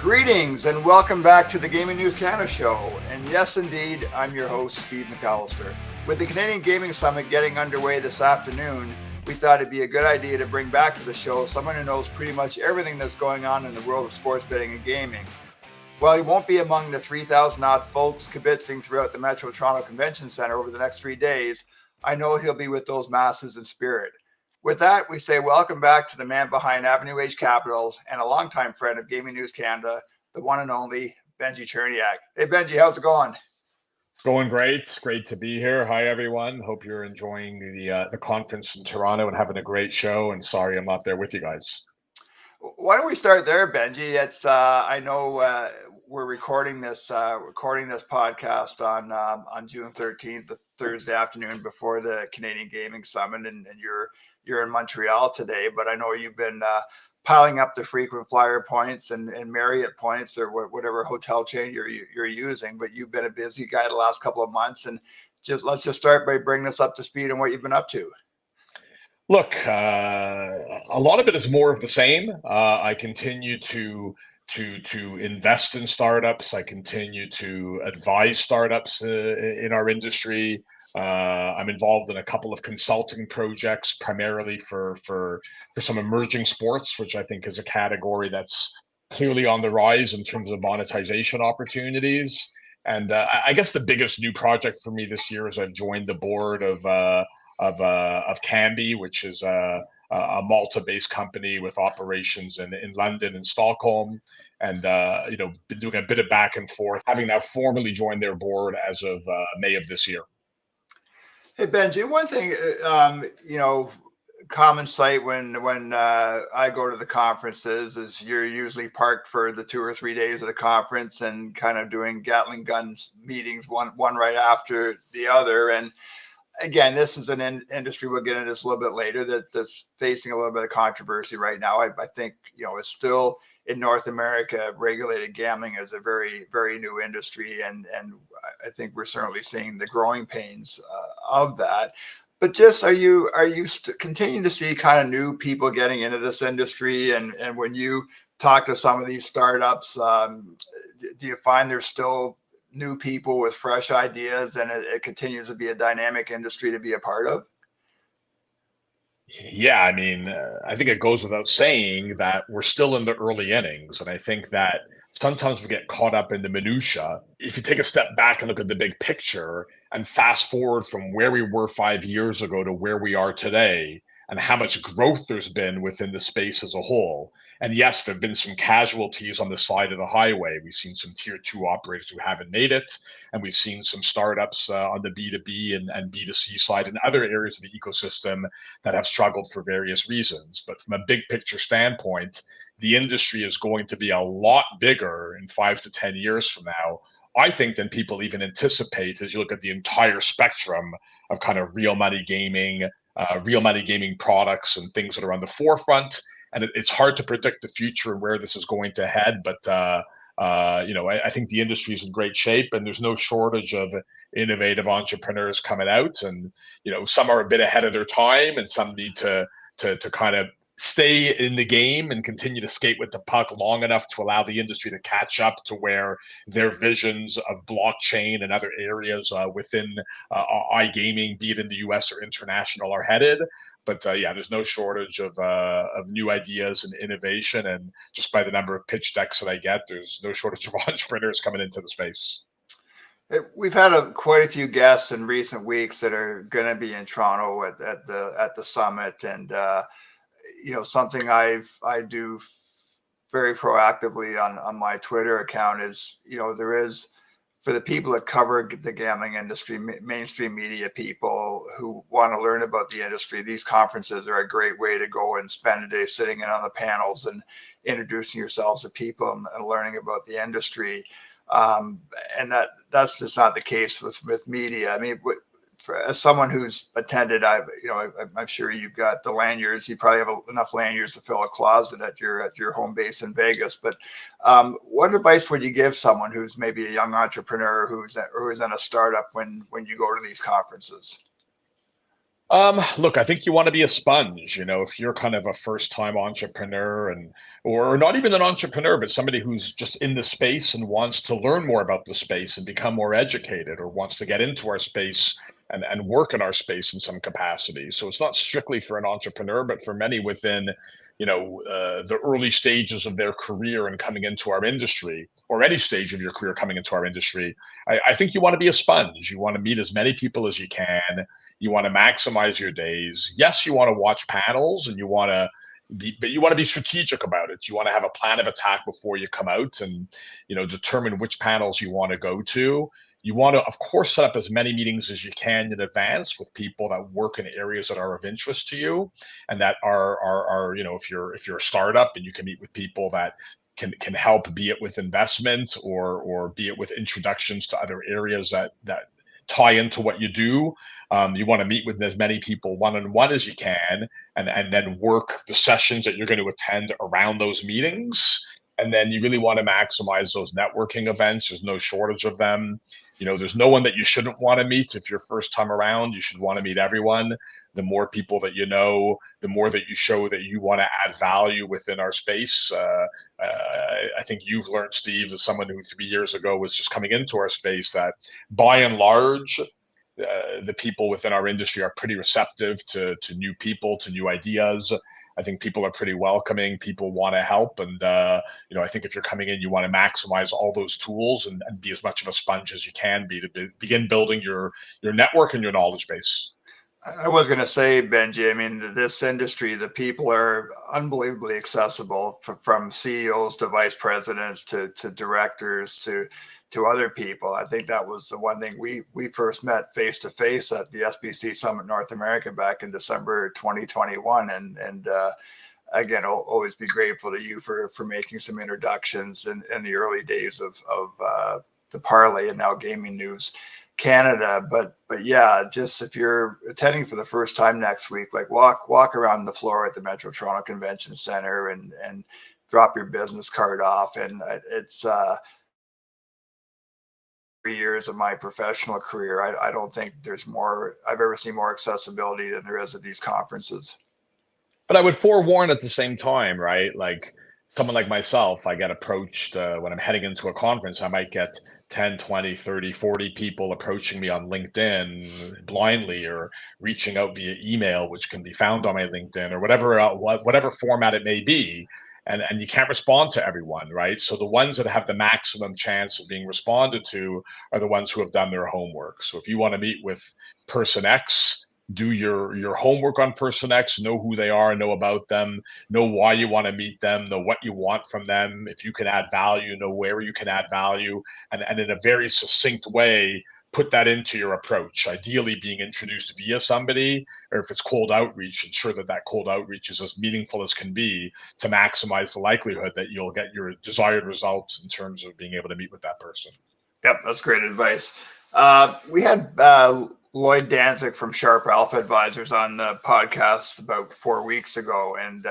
Greetings and welcome back to the Gaming News Canada show. And yes, indeed, I'm your host, Steve McAllister. With the Canadian Gaming Summit getting underway this afternoon, we thought it'd be a good idea to bring back to the show someone who knows pretty much everything that's going on in the world of sports betting and gaming. While he won't be among the 3,000 odd folks kibitzing throughout the Metro Toronto Convention Centre over the next 3 days, I know he'll be with those masses in spirit. With that, we say welcome back to the man behind Avenue H Capital and a longtime friend of Gaming News Canada, the one and only Benjie Cherniak. Hey, Benjie, how's it going? Going great. Great to be here. Hi, everyone. Hope you're enjoying the conference in Toronto and having a great show. And sorry I'm not there with you guys. Why don't we start there, Benjie? It's I know we're recording this podcast on June 13th, the Thursday afternoon before the Canadian Gaming Summit, and you're in Montreal today. But I know you've been piling up the frequent flyer points and Marriott points or whatever hotel chain you're using. But you've been a busy guy the last couple of months, and let's just start by bringing us up to speed on what you've been up to. Look, a lot of it is more of the same. I continue to invest in startups. I continue to advise startups in our industry. I'm involved in a couple of consulting projects, primarily for some emerging sports, which I think is a category that's clearly on the rise in terms of monetization opportunities. And I guess the biggest new project for me this year is I've joined the board of Kambi, which is a Malta-based company with operations in London and Stockholm, and been doing a bit of back and forth, having now formally joined their board as of May of this year. Hey, Benji, one thing, common sight when I go to the conferences is you're usually parked for the 2 or 3 days of the conference and kind of doing Gatling guns meetings, one right after the other. And again, this is an industry, we'll get into this a little bit later, that's facing a little bit of controversy right now. I think, it's still in North America, regulated gambling is a very, very new industry. And I think we're certainly seeing the growing pains of that. But just are you continuing to see kind of new people getting into this industry? And when you talk to some of these startups, do you find there's still new people with fresh ideas and it continues to be a dynamic industry to be a part of? Yeah, I mean, I think it goes without saying that we're still in the early innings, and I think that sometimes we get caught up in the minutia. If you take a step back and look at the big picture and fast forward from where we were 5 years ago to where we are today, and how much growth there's been within the space as a whole. And yes, there have been some casualties on the side of the highway. We've seen some tier two operators who haven't made it, and we've seen some startups on the B2B and B2C side and other areas of the ecosystem that have struggled for various reasons. But from a big picture standpoint, the industry is going to be a lot bigger in 5 to 10 years from now, I think, than people even anticipate as you look at the entire spectrum of kind of real money gaming products and things that are on the forefront. And it's hard to predict the future and where this is going to head. But, I think the industry is in great shape and there's no shortage of innovative entrepreneurs coming out. And, some are a bit ahead of their time and some need to kind of stay in the game and continue to skate with the puck long enough to allow the industry to catch up to where their visions of blockchain and other areas within iGaming, be it in the US or international, are headed. But there's no shortage of new ideas and innovation. And just by the number of pitch decks that I get, there's no shortage of entrepreneurs coming into the space. We've had quite a few guests in recent weeks that are going to be in Toronto at the summit, and something I do very proactively on my Twitter account is, there is, for the people that cover the gambling industry, mainstream media people who want to learn about the industry, these conferences are a great way to go and spend a day sitting in on the panels and introducing yourselves to people and learning about the industry. And that's just not the case with media. I mean, as someone who's attended, I'm sure you've got the lanyards. You probably have enough lanyards to fill a closet at your home base in Vegas. But what advice would you give someone who's maybe a young entrepreneur who's in a startup when you go to these conferences? Look, I think you want to be a sponge. If you're kind of a first-time entrepreneur or not even an entrepreneur, but somebody who's just in the space and wants to learn more about the space and become more educated, or wants to get into our space and work in our space in some capacity. So it's not strictly for an entrepreneur, but for many within, the early stages of their career and coming into our industry, or any stage of your career coming into our industry. I think you want to be a sponge. You want to meet as many people as you can. You want to maximize your days. Yes, you want to watch panels, and but you want to be strategic about it. You want to have a plan of attack before you come out, and determine which panels you want to go to. You want to, of course, set up as many meetings as you can in advance with people that work in areas that are of interest to you, and that are if you're a startup, and you can meet with people that can help, be it with investment or be it with introductions to other areas that tie into what you do. You want to meet with as many people one-on-one as you can, and then work the sessions that you're going to attend around those meetings. And then you really want to maximize those networking events. There's no shortage of them. There's no one that you shouldn't want to meet. If you're first time around, you should want to meet everyone. The more people that you know, the more that you show that you want to add value within our space. I think you've learned, Steve, as someone who 3 years ago was just coming into our space, that by and large, the people within our industry are pretty receptive to new people, to new ideas. I think people are pretty welcoming. People want to help, and I think if you're coming in, you want to maximize all those tools and be as much of a sponge as you can be to begin building your network and your knowledge base. I was going to say, Benji, I mean, this industry, the people are unbelievably accessible, from CEOs to vice presidents to directors to other people. I think that was the one thing we first met face to face at the SBC Summit North America back in December 2021, and again, I'll always be grateful to you for making some introductions in the early days of the Parlay and Now Gaming News Canada. But yeah, just if you're attending for the first time next week, like walk around the floor at the Metro Toronto Convention Center and drop your business card off. And it's 3 years of my professional career, I don't think I've ever seen more accessibility than there is at these conferences. But I would forewarn at the same time, right? Like someone like myself, I get approached when I'm heading into a conference. I might get 10, 20, 30, 40 people approaching me on LinkedIn blindly, or reaching out via email, which can be found on my LinkedIn, or whatever format it may be. And you can't respond to everyone, right? So the ones that have the maximum chance of being responded to are the ones who have done their homework. So if you want to meet with person X, do your homework on person X, know who they are, know about them, know why you want to meet them, know what you want from them. If you can add value, know where you can add value, and in a very succinct way, put that into your approach. Ideally being introduced via somebody, or if it's cold outreach, ensure that cold outreach is as meaningful as can be to maximize the likelihood that you'll get your desired results in terms of being able to meet with that person. Yep, that's great advice. We had Lloyd Danzig from Sharp Alpha Advisors on the podcast about 4 weeks ago, and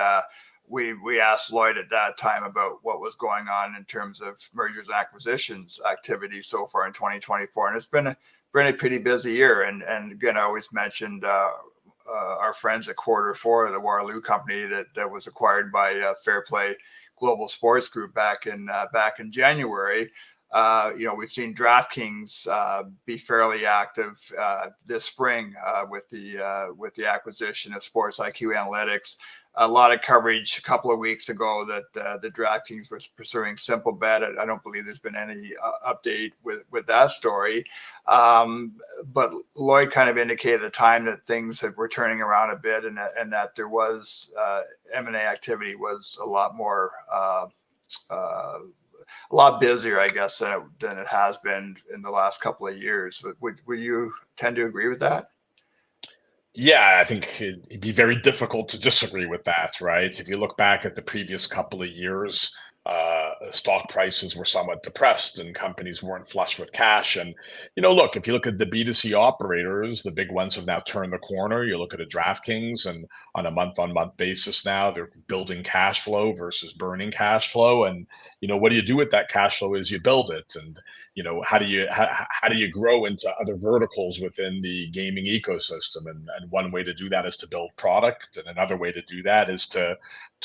we asked Lloyd at that time about what was going on in terms of mergers and acquisitions activity so far in 2024, and it's been a pretty busy year. And again, I always mentioned our friends at Quarter4, the Waterloo company that was acquired by FairPlay Sports Group back in January. We've seen DraftKings be fairly active this spring with the acquisition of Sports IQ Analytics. A lot of coverage a couple of weeks ago that the DraftKings was pursuing Simplebet. I don't believe there's been any update with that story. But Lloyd kind of indicated at the time that things were turning around a bit, and that there was M&A activity was a lot more. A lot busier, I guess, than it has been in the last couple of years. Would you tend to agree with that? Yeah, I think it'd be very difficult to disagree with that, right? If you look back at the previous couple of years, stock prices were somewhat depressed and companies weren't flush with cash. And, look, if you look at the B2C operators, the big ones have now turned the corner. You look at a DraftKings, and on a month-on-month basis now, they're building cash flow versus burning cash flow. And, what do you do with that cash flow is you build it. And, how do you grow into other verticals within the gaming ecosystem? And one way to do that is to build product. And another way to do that is to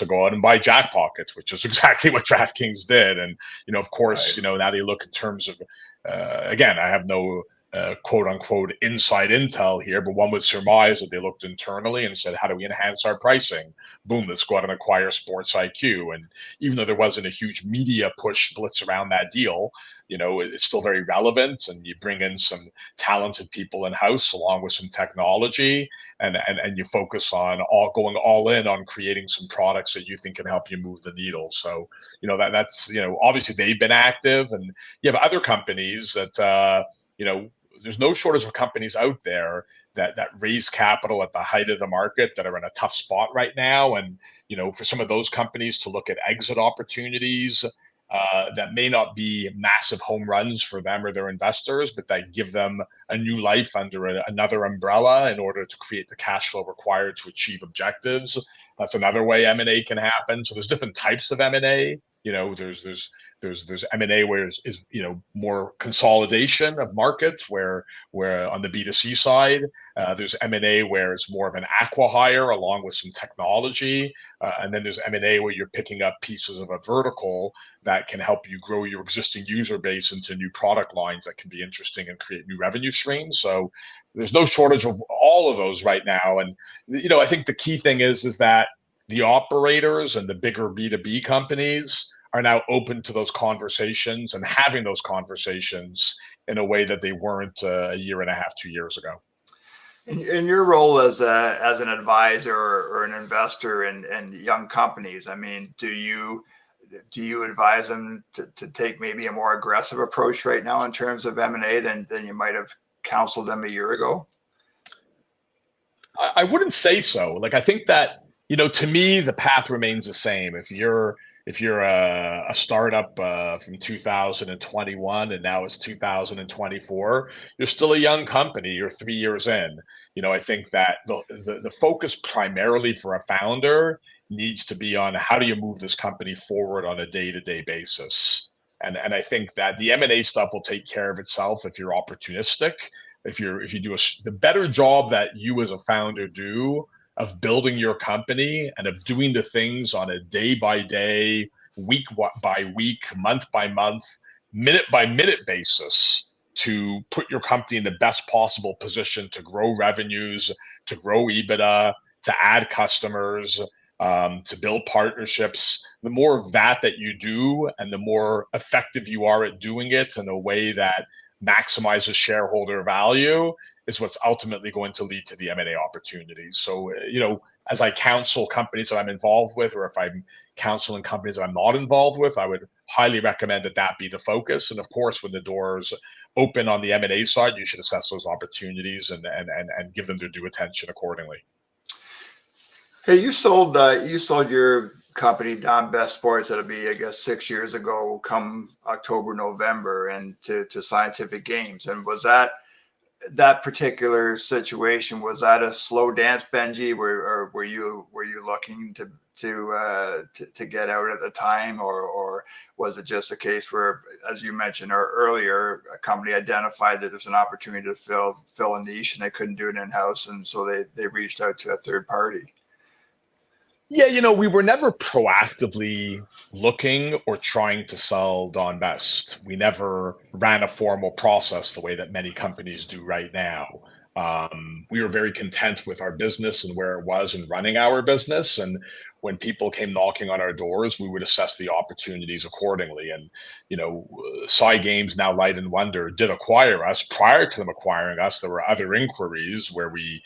go out and buy Jackpockets, which is exactly what DraftKings did. And, of course, Right. now they look in terms of, again, I have no quote unquote inside intel here, but one would surmise that they looked internally and said, how do we enhance our pricing? Boom, let's go out and acquire Sports IQ. And even though there wasn't a huge media push blitz around that deal, it's still very relevant. And you bring in some talented people in house along with some technology, and you focus on going all in on creating some products that you think can help you move the needle. So, that's obviously they've been active, and you have other companies that, there's no shortage of companies out there that raise capital at the height of the market that are in a tough spot right now. And, for some of those companies to look at exit opportunities that may not be massive home runs for them or their investors, but that give them a new life under another umbrella in order to create the cash flow required to achieve objectives. That's another way M&A can happen. So there's different types of M&A. There's M&A where is more consolidation of markets where on the B2C side, there's M&A where it's more of an acqui-hire along with some technology. And then there's M&A where you're picking up pieces of a vertical that can help you grow your existing user base into new product lines that can be interesting and create new revenue streams. So there's no shortage of all of those right now. And, I think the key thing is that the operators and the bigger B2B companies are now open to those conversations and having those conversations in a way that they weren't a year and a half, 2 years ago. In your role as an advisor or an investor in young companies, I mean, do you advise them to take maybe a more aggressive approach right now in terms of M&A than you might have counseled them a year ago? I wouldn't say so. Like, I think that, to me, the path remains the same. If you're a startup from 2021 and now it's 2024, you're still a young company. You're 3 years in. I think that the focus primarily for a founder needs to be on how do you move this company forward on a day-to-day basis. And I think that the M&A stuff will take care of itself if you're opportunistic. If you do the better job that you as a founder do of building your company and of doing the things on a day by day, week by week, month by month, minute by minute basis to put your company in the best possible position to grow revenues, to grow EBITDA, to add customers, to build partnerships. The more of that you do and the more effective you are at doing it in a way that maximizes shareholder value is what's ultimately going to lead to the M&A opportunities. So, as I counsel companies that I'm involved with, or if I'm counseling companies that I'm not involved with, I would highly recommend that be the focus. And of course, when the doors open on the M&A side, you should assess those opportunities and give them their due attention accordingly. Hey, you sold your company, Don Best Sports, that'll be, I guess, 6 years ago, come October, November, and to Scientific Games. And was that particular situation, was that a slow dance, Benjie? Or were you looking to get out at the time, or was it just a case where, as you mentioned earlier, a company identified that there's an opportunity to fill a niche and they couldn't do it in-house, and so they reached out to a third party? Yeah, we were never proactively looking or trying to sell Don Best. We never ran a formal process the way that many companies do right now. We were very content with our business and where it was in running our business. And when people came knocking on our doors, we would assess the opportunities accordingly. And, Sci Games, now Light and Wonder, did acquire us. Prior to them acquiring us, there were other inquiries where we,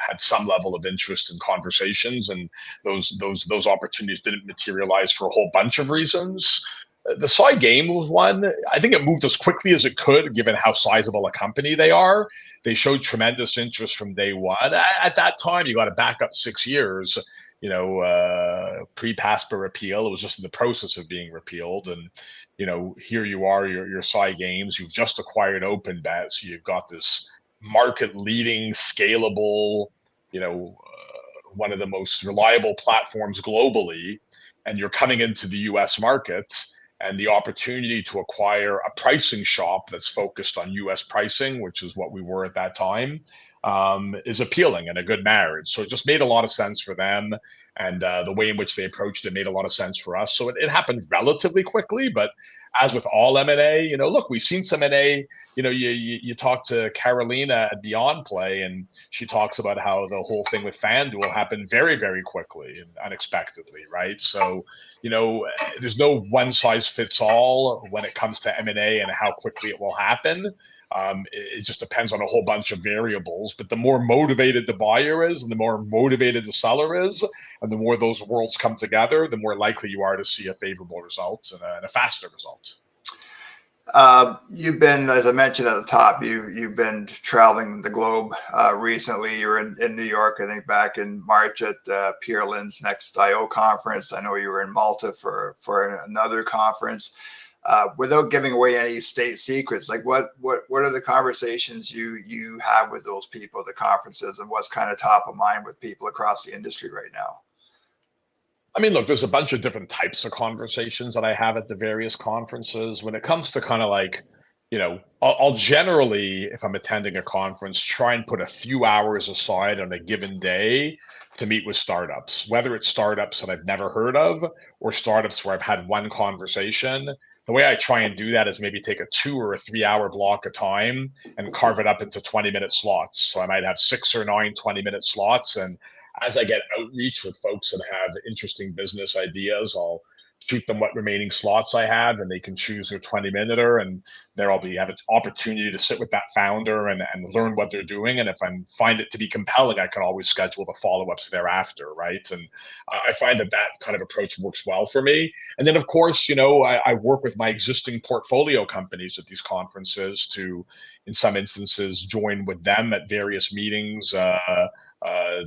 had some level of interest in conversations, and those opportunities didn't materialize for a whole bunch of reasons. The Sci Game was one. I think it moved as quickly as it could, given how sizable a company they are. They showed tremendous interest from day one. At that time, you got to back up 6 years. pre-PASPA repeal. It was just in the process of being repealed. And, here you are, your Psy Games, you've just acquired OpenBet. So you've got this market leading, scalable, one of the most reliable platforms globally. And you're coming into the US market, and the opportunity to acquire a pricing shop that's focused on US pricing, which is what we were at that time, is appealing and a good marriage. So it just made a lot of sense for them. And the way in which they approached it made a lot of sense for us. So it happened relatively quickly, but as with all M&A, look, we've seen some M&A. You talk to Carolina at BeyondPlay, and she talks about how the whole thing with FanDuel happened very, very quickly and unexpectedly, right? So, there's no one size fits all when it comes to M&A and how quickly it will happen. It just depends on a whole bunch of variables. But the more motivated the buyer is, and the more motivated the seller is, and the more those worlds come together, the more likely you are to see a favorable result and a faster result. You've been, as I mentioned at the top, you've been traveling the globe recently. You were in New York, I think, back in March at Pierre Lin's next IO conference. I know you were in Malta for another conference. Without giving away any state secrets, like what are the conversations you have with those people at the conferences, and what's kind of top of mind with people across the industry right now? I mean, look, there's a bunch of different types of conversations that I have at the various conferences. When it comes to kind of like, I'll generally, if I'm attending a conference, try and put a few hours aside on a given day to meet with startups, whether it's startups that I've never heard of or startups where I've had one conversation. The way I try and do that is maybe take a 2 or 3 hour block of time and carve it up into 20-minute slots. So I might have 6 or 9 20-minute slots. And as I get outreach with folks that have interesting business ideas, I'll shoot them what remaining slots I have, and they can choose their 20-minute, and there I'll have an opportunity to sit with that founder and learn what they're doing. And if I find it to be compelling, I can always schedule the follow-ups thereafter, right? And I find that kind of approach works well for me. And then, of course, I work with my existing portfolio companies at these conferences to, in some instances, join with them at various meetings,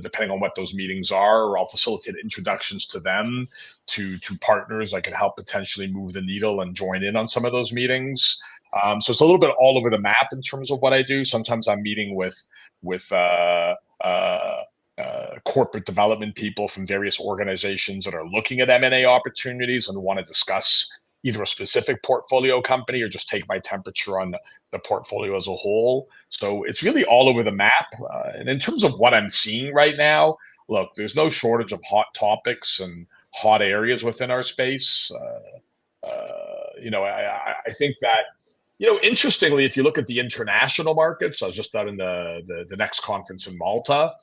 depending on what those meetings are, or I'll facilitate introductions to them to partners that can help potentially move the needle and join in on some of those meetings. So it's a little bit all over the map in terms of what I do. Sometimes I'm meeting with corporate development people from various organizations that are looking at M&A opportunities and want to discuss either a specific portfolio company or just take my temperature on the portfolio as a whole. So it's really all over the map. And in terms of what I'm seeing right now, look, there's no shortage of hot topics and hot areas within our space. I think that, interestingly, if you look at the international markets, I was just out in the next conference in Malta,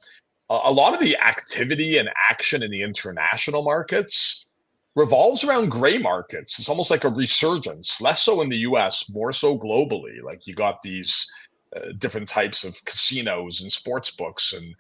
a lot of the activity and action in the international markets revolves around gray markets. It's almost like a resurgence, less so in the US, more so globally. Like you got these different types of casinos and sports books and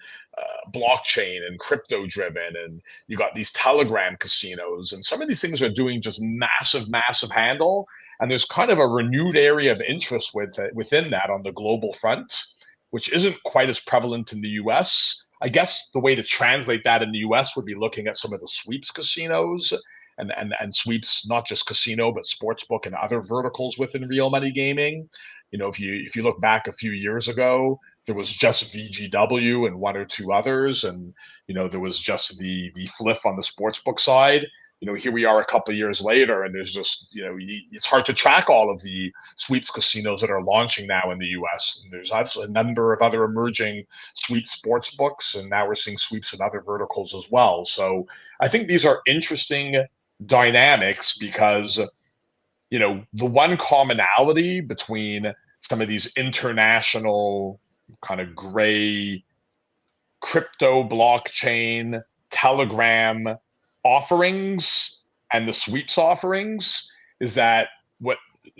blockchain and crypto driven, and you got these Telegram casinos, and some of these things are doing just massive handle. And there's kind of a renewed area of interest within that on the global front, which isn't quite as prevalent in the US. I guess the way to translate that in the US would be looking at some of the sweeps casinos and sweeps, not just casino, but sportsbook and other verticals within real money gaming. If you look back a few years ago, there was just VGW and one or two others, and there was just the Fliff on the sportsbook side. Here we are a couple of years later, and there's just it's hard to track all of the sweeps casinos that are launching now in the U.S. And there's obviously a number of other emerging sweeps sports books, and now we're seeing sweeps in other verticals as well. So I think these are interesting dynamics because the one commonality between some of these international kind of gray crypto blockchain Telegram offerings and the sweeps offerings is that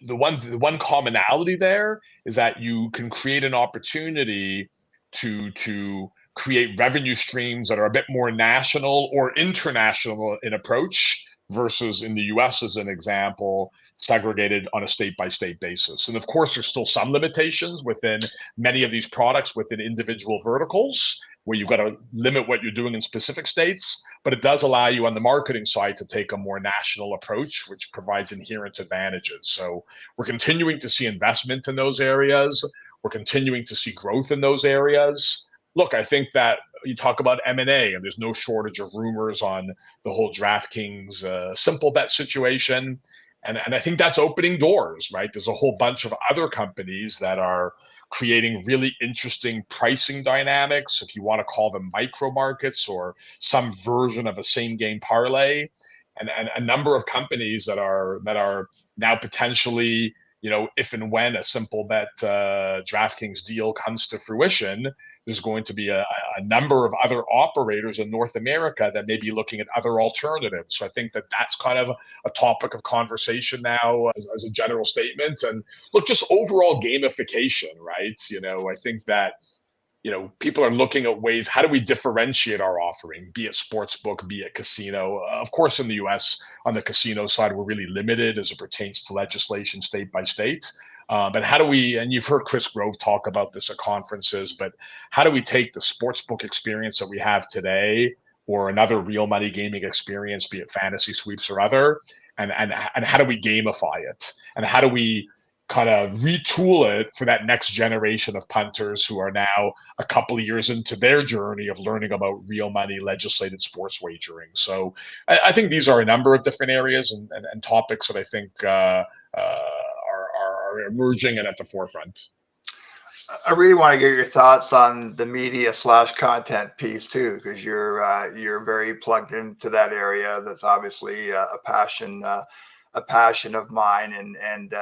the one commonality there is that you can create an opportunity to create revenue streams that are a bit more national or international in approach versus in the US, as an example, segregated on a state-by-state basis. And of course, there's still some limitations within many of these products within individual verticals, where you've got to limit what you're doing in specific states, but it does allow you on the marketing side to take a more national approach, which provides inherent advantages. So we're continuing to see investment in those areas. We're continuing to see growth in those areas. Look, I think that you talk about M&A, and there's no shortage of rumors on the whole DraftKings Simplebet situation. And I think that's opening doors, right? There's a whole bunch of other companies that are creating really interesting pricing dynamics, if you want to call them micro markets or some version of a same game parlay. And a number of companies that are now potentially, if and when a Simplebet DraftKings deal comes to fruition, there's going to be a number of other operators in North America that may be looking at other alternatives. So I think that that's kind of a topic of conversation now as a general statement. And look, just overall gamification, right? I think that people are looking at ways, how do we differentiate our offering, be it sportsbook, be it casino? Of course, in the US, on the casino side, we're really limited as it pertains to legislation state by state. But how do we, and you've heard Chris Grove talk about this at conferences, but how do we take the sportsbook experience that we have today or another real money gaming experience, be it fantasy sweeps or other, and how do we gamify it? And how do we kind of retool it for that next generation of punters who are now a couple of years into their journey of learning about real money legislated sports wagering? So I think these are a number of different areas and topics that I think are emerging and at the forefront. I really want to get your thoughts on the media/content piece too, because you're very plugged into that area. That's obviously a passion of mine, and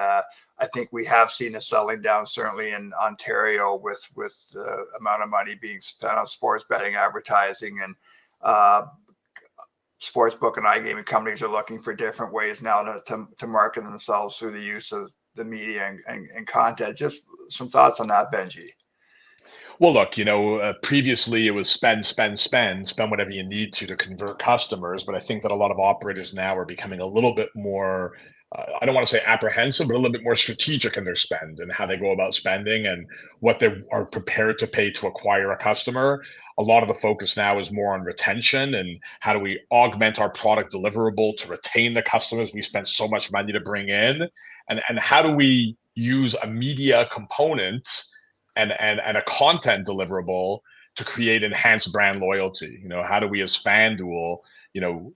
I think we have seen a selling down, certainly in Ontario, with the amount of money being spent on sports betting advertising, and sportsbook and iGaming companies are looking for different ways now to market themselves through the use of the media and content. Just some thoughts on that, Benjie. Well, look, previously it was spend whatever you need to convert customers. But I think that a lot of operators now are becoming a little bit more, I don't want to say apprehensive, but a little bit more strategic in their spend and how they go about spending and what they are prepared to pay to acquire a customer. A lot of the focus now is more on retention and how do we augment our product deliverable to retain the customers we spent so much money to bring in, and how do we use a media component and a content deliverable to create enhanced brand loyalty. How do we as FanDuel,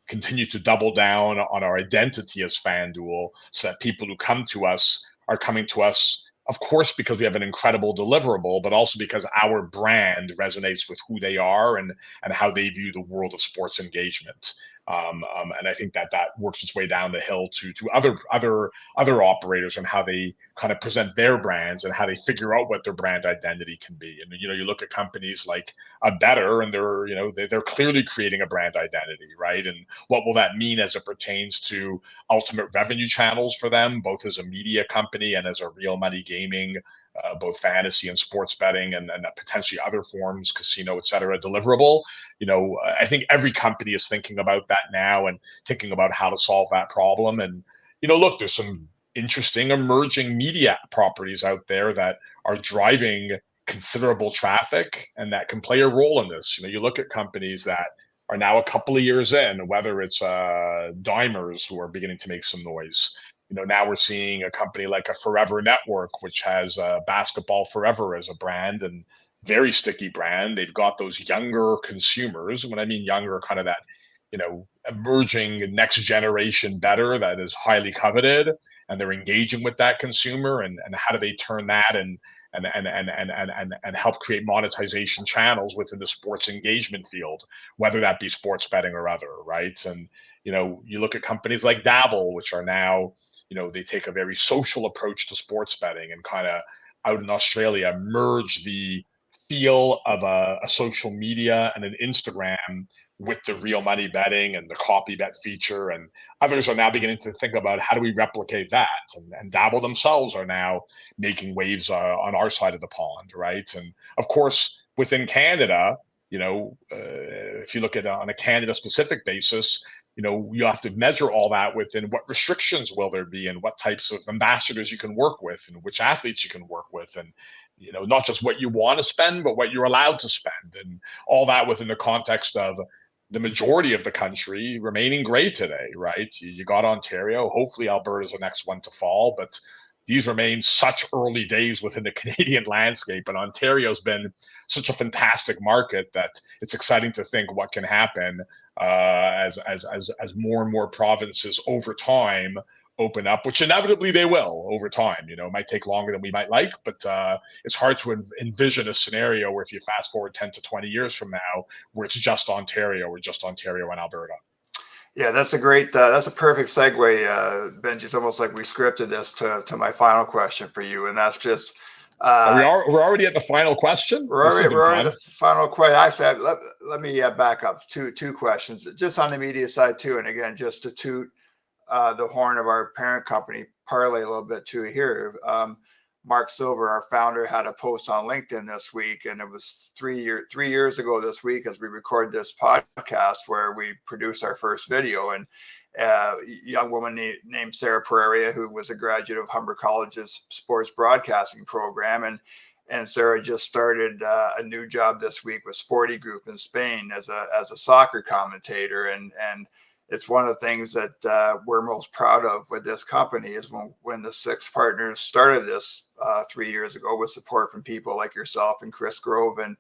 continue to double down on our identity as FanDuel so that people who come to us are coming to us, of course, because we have an incredible deliverable, but also because our brand resonates with who they are and how they view the world of sports engagement. And I think that works its way down the hill to other operators and how they kind of present their brands and how they figure out what their brand identity can be. And you look at companies like a Better, and they're clearly creating a brand identity, right? And what will that mean as it pertains to ultimate revenue channels for them, both as a media company and as a real money gaming, both fantasy and sports betting and potentially other forms, casino, et cetera, deliverable. I think every company is thinking about that now and thinking about how to solve that problem. And, look, there's some interesting emerging media properties out there that are driving considerable traffic and that can play a role in this. You look at companies that are now a couple of years in, whether it's dimers who are beginning to make some noise. Now we're seeing a company like a Forever Network, which has Basketball Forever as a brand and very sticky brand. They've got those younger consumers. When I mean younger, kind of that, emerging next generation better that is highly coveted, and they're engaging with that consumer. And how do they turn that and help create monetization channels within the sports engagement field, whether that be sports betting or other, right? And you look at companies like Dabble, which are now, they take a very social approach to sports betting and kind of out in Australia merge the feel of a social media and an Instagram with the real money betting and the copy bet feature. And others are now beginning to think about how do we replicate that. And Dabble themselves are now making waves on our side of the pond, right? And of course, within Canada, if you look at on a Canada specific basis, you have to measure all that within what restrictions will there be and what types of ambassadors you can work with and which athletes you can work with. And not just what you want to spend, but what you're allowed to spend, and all that within the context of the majority of the country remaining gray today, right? You got Ontario. Hopefully Alberta's the next one to fall, but these remain such early days within the Canadian landscape, and Ontario's been such a fantastic market that it's exciting to think what can happen as more and more provinces over time open up, which inevitably they will over time. It might take longer than we might like, but it's hard to envision a scenario where if you fast forward 10 to 20 years from now, where it's just Ontario or just Ontario and Alberta. Yeah, that's a perfect segue, Benji. It's almost like we scripted this to my final question for you, and that's just. We're already at the final question. We're already at the final question. Actually, let me back up two questions, just on the media side too, and again, just to toot the horn of our parent company, Parlay, a little bit too here. Mark Silver, our founder, had a post on LinkedIn this week, and it was 3 years ago this week as we record this podcast where we produced our first video. And a young woman named Sarah Pereira, who was a graduate of Humber College's sports broadcasting program, and Sarah just started a new job this week with Sporty Group in Spain as a soccer commentator, and it's one of the things that we're most proud of with this company is when the 6 partners started this 3 years ago with support from people like yourself and Chris Grove and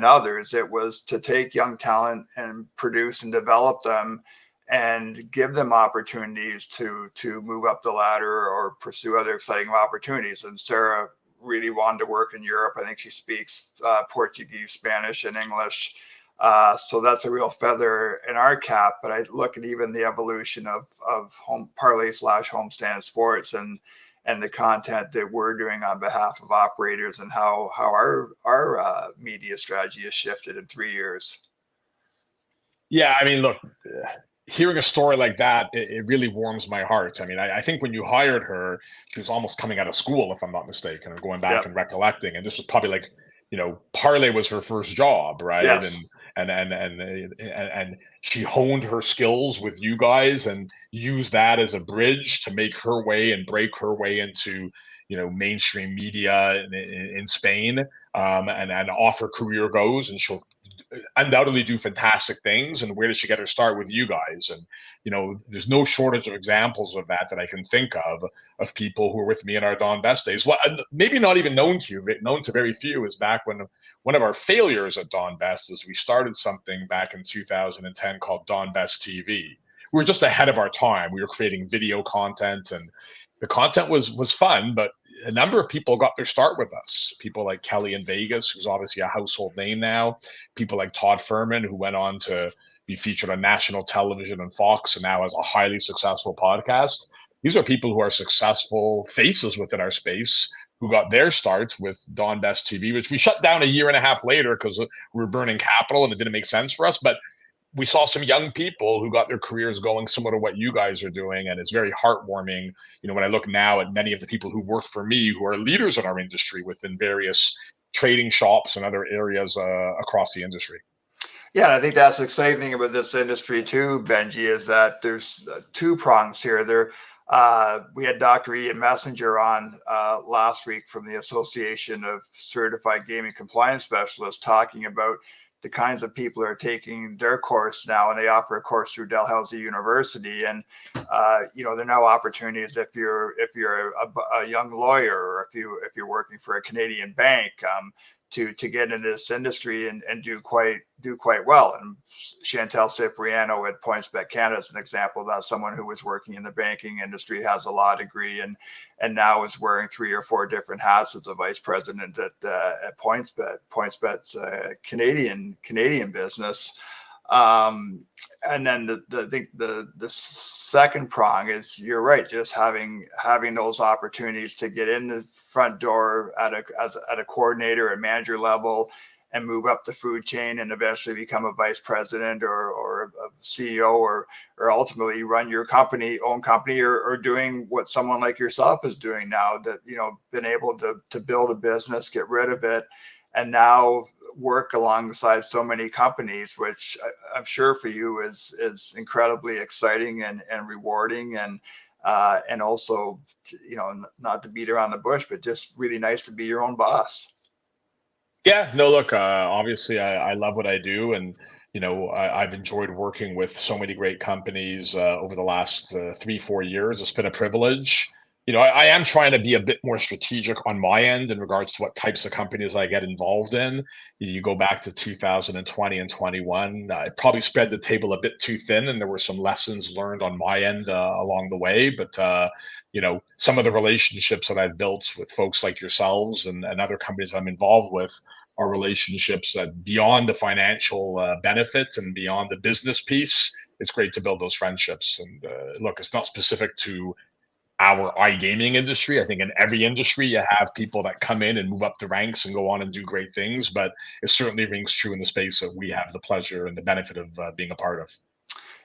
others. It was to take young talent and produce and develop them and give them opportunities to move up the ladder or pursue other exciting opportunities. And Sarah really wanted to work in Europe. I think she speaks Portuguese, Spanish, and English. So that's a real feather in our cap. But I look at even the evolution of home parlay / homestand sports and the content that we're doing on behalf of operators and how our media strategy has shifted in 3 years. Yeah, I mean, look, hearing a story like that, it really warms my heart. I mean, I think when you hired her, she was almost coming out of school, if I'm not mistaken, or going back and recollecting. And this was probably like, parlay was her first job, right? Yes. And she honed her skills with you guys and used that as a bridge to make her way and break her way into mainstream media in Spain, and off her career goes, and she'll undoubtedly do fantastic things. And where did she get her start? With you guys. And there's no shortage of examples of that I can think of people who were with me in our Don Best days. Well, maybe not even known to very few, is back when one of our failures at Don Best is we started something back in 2010 called Don Best TV. We were just ahead of our time. We were creating video content, and the content was fun, but a number of people got their start with us. People like Kelly in Vegas, who's obviously a household name now. People like Todd Furman, who went on to be featured on national television and Fox and now has a highly successful podcast. These are people who are successful faces within our space who got their starts with Don Best TV, which we shut down a year and a half later because we were burning capital and it didn't make sense for us. But we saw some young people who got their careers going similar to what you guys are doing. And it's very heartwarming, when I look now at many of the people who work for me, who are leaders in our industry within various trading shops and other areas across the industry. Yeah, and I think that's the exciting thing about this industry too, Benji, is that there's 2 prongs here. We had Dr. Ian Messenger on last week from the Association of Certified Gaming Compliance Specialists talking about the kinds of people are taking their course now, and they offer a course through Dalhousie University. And there are now opportunities if you're a young lawyer, or if you're working for a Canadian bank, to get into this industry and do quite well. And Chantel Cipriano at PointsBet Canada is an example. That's someone who was working in the banking industry, has a law degree, and now is wearing 3 or 4 different hats as a vice president at PointsBet. PointsBet's Canadian business. And then the second prong is, you're right, just having those opportunities to get in the front door at a coordinator and manager level and move up the food chain and eventually become a vice president or a CEO or ultimately run your own company or doing what someone like yourself is doing now, that, been able to build a business, get rid of it, and now work alongside so many companies, which I'm sure for you is incredibly exciting and rewarding. And and also, not to beat around the bush, but just really nice to be your own boss. Yeah, no, look, obviously I love what I do, and I've enjoyed working with so many great companies over the last 3-4 years. It's been a privilege. I am trying to be a bit more strategic on my end in regards to what types of companies I get involved in. You go back to 2020 and 21, I probably spread the table a bit too thin, and there were some lessons learned on my end along the way. But some of the relationships that I've built with folks like yourselves and other companies I'm involved with are relationships that beyond the financial benefits and beyond the business piece, it's great to build those friendships. And look, it's not specific to our iGaming industry. I think in every industry, you have people that come in and move up the ranks and go on and do great things. But it certainly rings true in the space that we have the pleasure and the benefit of being a part of.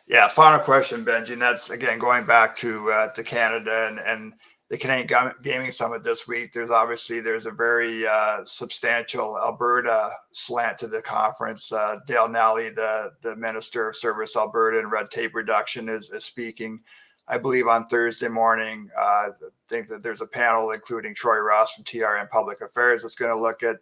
Yeah, final question, Benjie, and that's again going back to Canada and the Canadian Gaming Summit this week. There's a very substantial Alberta slant to the conference. Dale Nally, the Minister of Service Alberta and Red Tape Reduction, is speaking, I believe, on Thursday morning. I think that there's a panel including Troy Ross from TRN Public Affairs that's going to look at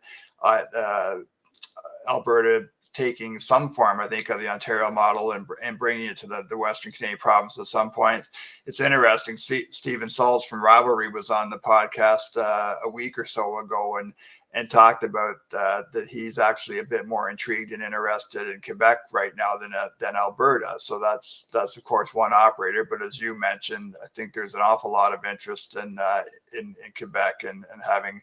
Alberta taking some form, I think, of the Ontario model and bringing it to the Western Canadian province at some point. It's interesting. Stephen Salz from Rivalry was on the podcast a week or so ago and talked about that he's actually a bit more intrigued and interested in Quebec right now than Alberta. So that's of course one operator. But as you mentioned, I think there's an awful lot of interest in Quebec and having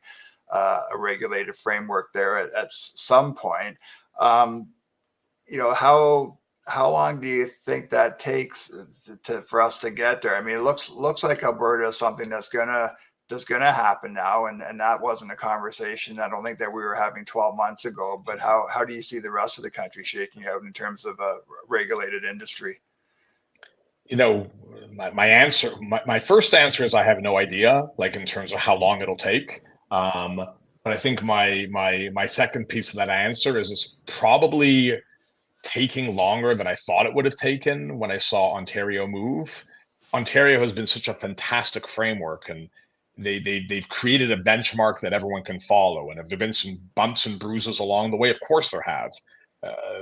a regulated framework there at some point. How long do you think that takes for us to get there? I mean, it looks like Alberta is something that's gonna happen now, and that wasn't a conversation I don't think that we were having 12 months ago. But how do you see the rest of the country shaking out in terms of a regulated industry? My first answer is I have no idea, like in terms of how long it'll take. But I think my second piece of that answer is it's probably taking longer than I thought it would have taken when I saw Ontario move. Ontario has been such a fantastic framework, and they've created a benchmark that everyone can follow. And have there been some bumps and bruises along the way? Of course there have.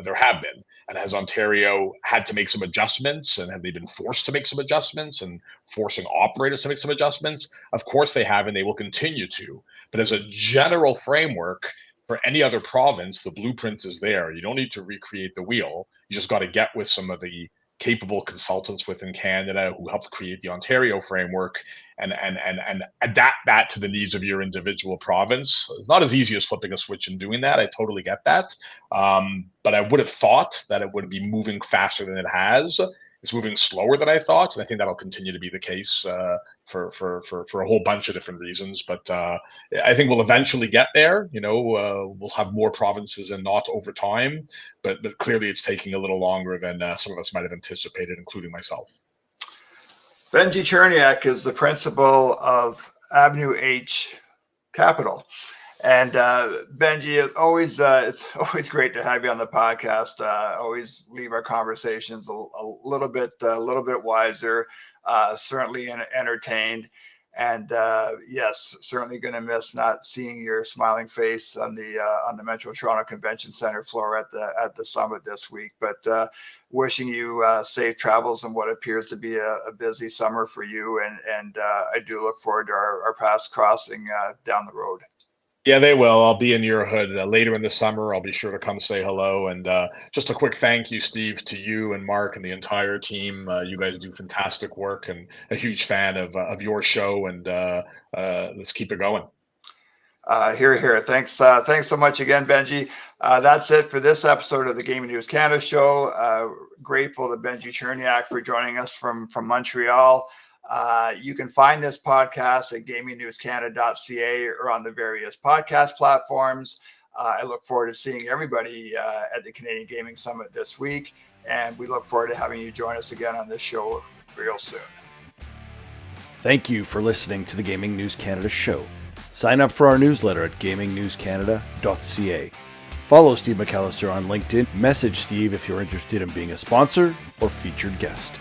There have been. And has Ontario had to make some adjustments, and have they been forced to make some adjustments and forcing operators to make some adjustments? Of course they have, and they will continue to. But as a general framework for any other province, the blueprint is there. You don't need to recreate the wheel. You just got to get with some of the capable consultants within Canada who helped create the Ontario framework and adapt that to the needs of your individual province. It's not as easy as flipping a switch and doing that. I totally get that. But I would have thought that it would be moving faster than it has. It's moving slower than I thought, and I think that'll continue to be the case for a whole bunch of different reasons. But I think we'll eventually get there. We'll have more provinces and not over time, but clearly it's taking a little longer than some of us might have anticipated, including myself. Benjie Cherniak is the principal of Avenue H Capital. And Benjie, it's always great to have you on the podcast. Always leave our conversations a little bit wiser, certainly entertained, and yes, certainly going to miss not seeing your smiling face on the Metro Toronto Convention Center floor at the summit this week. But wishing you safe travels in what appears to be a busy summer for you, and I do look forward to our paths crossing down the road. Yeah, they will. I'll be in your hood later in the summer. I'll be sure to come say hello. And just a quick thank you, Steve, to you and Mark and the entire team. You guys do fantastic work, and a huge fan of your show. And let's keep it going. Here. Thanks so much again, Benjie. That's it for this episode of the Gaming News Canada show. Grateful to Benjie Cherniak for joining us from Montreal. You can find this podcast at gamingnewscanada.ca or on the various podcast platforms. I look forward to seeing everybody at the Canadian Gaming Summit this week, and we look forward to having you join us again on this show real soon. Thank you for listening to the Gaming News Canada show. Sign up for our newsletter at gamingnewscanada.ca. Follow Steve McAllister on LinkedIn. Message Steve if you're interested in being a sponsor or featured guest.